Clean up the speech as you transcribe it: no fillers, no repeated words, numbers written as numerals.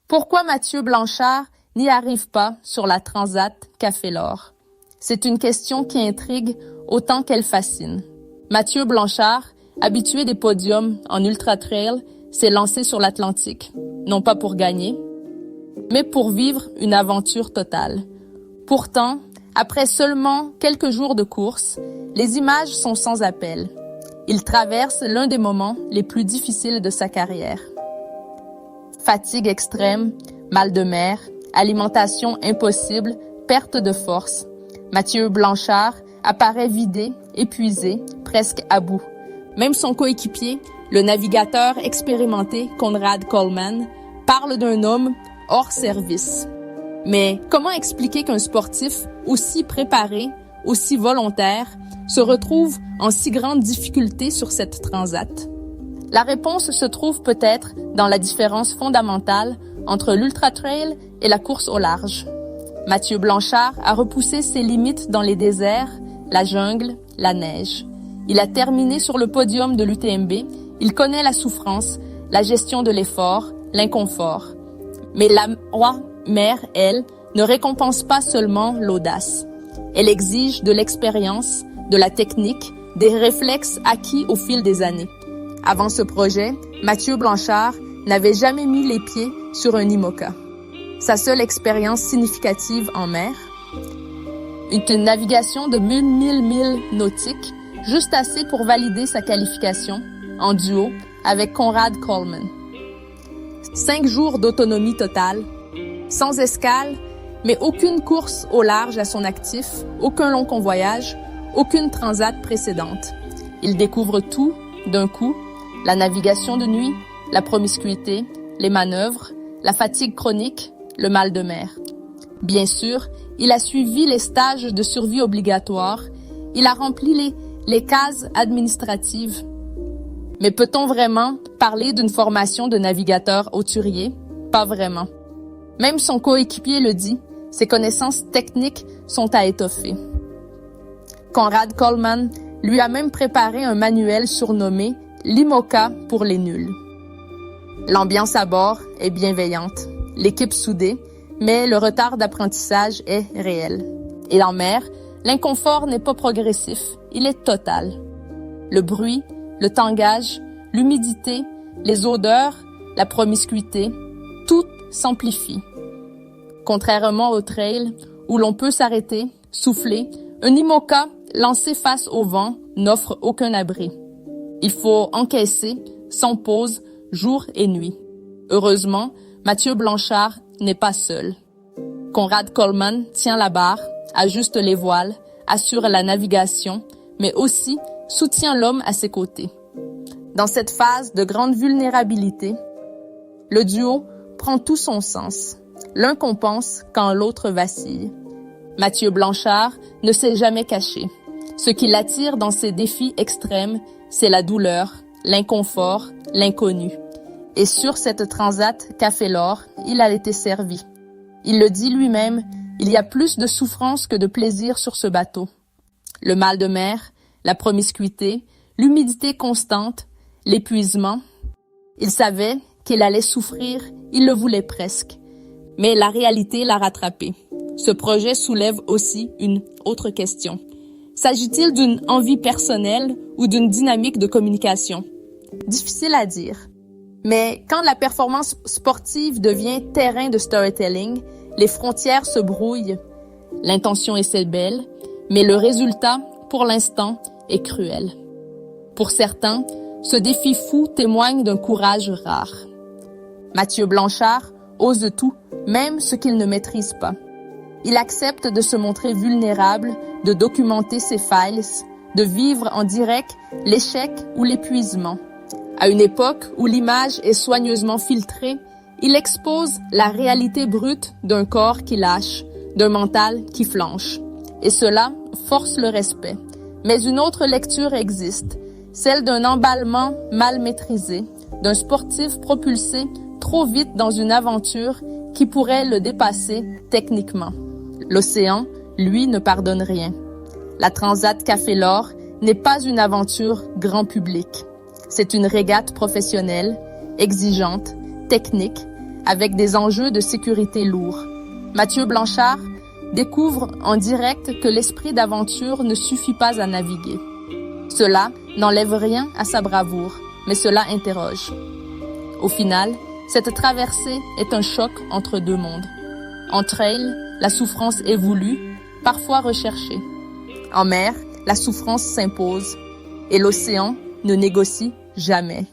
Pourquoi Mathieu Blanchard n'y arrive pas sur la Transat Café L'Or? C'est une question qui intrigue autant qu'elle fascine. Mathieu Blanchard, habitué des podiums en ultra-trail, s'est lancé sur l'Atlantique, non pas pour gagner, mais pour vivre une aventure totale. Pourtant, après seulement quelques jours de course, les images sont sans appel. Il traverse l'un des moments les plus difficiles de sa carrière. Fatigue extrême, mal de mer, alimentation impossible, perte de force. Mathieu Blanchard apparaît vidé, épuisé, presque à bout. Même son coéquipier, le navigateur expérimenté Conrad Coleman, parle d'un homme hors service. Mais comment expliquer qu'un sportif aussi préparé, aussi volontaire, se retrouve en si grande difficulté sur cette transat? La réponse se trouve peut-être dans la différence fondamentale entre l'ultra-trail et la course au large. Mathieu Blanchard a repoussé ses limites dans les déserts, la jungle, la neige. Il a terminé sur le podium de l'UTMB, il connaît la souffrance, la gestion de l'effort, l'inconfort. Mais la mer, elle, ne récompense pas seulement l'audace. Elle exige de l'expérience, de la technique, des réflexes acquis au fil des années. Avant ce projet, Mathieu Blanchard n'avait jamais mis les pieds sur un IMOCA. Sa seule expérience significative en mer, une navigation de 1000 milles nautiques, juste assez pour valider sa qualification en duo avec Conrad Coleman. 5 jours d'autonomie totale, sans escale, mais aucune course au large à son actif, aucun long convoyage, aucune transat précédente. Il découvre tout d'un coup, la navigation de nuit, la promiscuité, les manœuvres, la fatigue chronique, le mal de mer. Bien sûr, il a suivi les stages de survie obligatoires, il a rempli les cases administratives. Mais peut-on vraiment parler d'une formation de navigateur hauturier? Pas vraiment. Même son coéquipier le dit, ses connaissances techniques sont à étoffer. Conrad Coleman lui a même préparé un manuel surnommé l'IMOCA pour les nuls. L'ambiance à bord est bienveillante, l'équipe soudée, mais le retard d'apprentissage est réel. Et en mer, l'inconfort n'est pas progressif, il est total. Le bruit, le tangage, l'humidité, les odeurs, la promiscuité, tout s'amplifie. Contrairement au trail, où l'on peut s'arrêter, souffler, un IMOCA lancé face au vent n'offre aucun abri. Il faut encaisser, sans pause, jour et nuit. Heureusement, Mathieu Blanchard n'est pas seul. Conrad Coleman tient la barre, ajuste les voiles, assure la navigation, mais aussi soutient l'homme à ses côtés. Dans cette phase de grande vulnérabilité, le duo prend tout son sens. L'un compense quand l'autre vacille. Mathieu Blanchard ne s'est jamais caché. Ce qui l'attire dans ces défis extrêmes, c'est la douleur, l'inconfort, l'inconnu. Et sur cette transat Café L'Or, il a été servi. Il le dit lui-même, il y a plus de souffrance que de plaisir sur ce bateau. Le mal de mer, la promiscuité, l'humidité constante, l'épuisement. Il savait qu'il allait souffrir, il le voulait presque. Mais la réalité l'a rattrapé. Ce projet soulève aussi une autre question. S'agit-il d'une envie personnelle ou d'une dynamique de communication? Difficile à dire. Mais quand la performance sportive devient terrain de storytelling, les frontières se brouillent. L'intention est belle, mais le résultat, pour l'instant, est cruel. Pour certains, ce défi fou témoigne d'un courage rare. Mathieu Blanchard ose tout, même ce qu'il ne maîtrise pas. Il accepte de se montrer vulnérable, de documenter ses failles, de vivre en direct l'échec ou l'épuisement. À une époque où l'image est soigneusement filtrée, il expose la réalité brute d'un corps qui lâche, d'un mental qui flanche. Et cela force le respect. Mais une autre lecture existe, celle d'un emballement mal maîtrisé, d'un sportif propulsé trop vite dans une aventure qui pourrait le dépasser techniquement. L'océan, lui, ne pardonne rien. La Transat Café L'Or n'est pas une aventure grand public. C'est une régate professionnelle, exigeante, technique, avec des enjeux de sécurité lourds. Mathieu Blanchard découvre en direct que l'esprit d'aventure ne suffit pas à naviguer. Cela n'enlève rien à sa bravoure, mais cela interroge. Au final, cette traversée est un choc entre deux mondes. En trail, la souffrance est voulue, parfois recherchée. En mer, la souffrance s'impose et l'océan ne négocie jamais.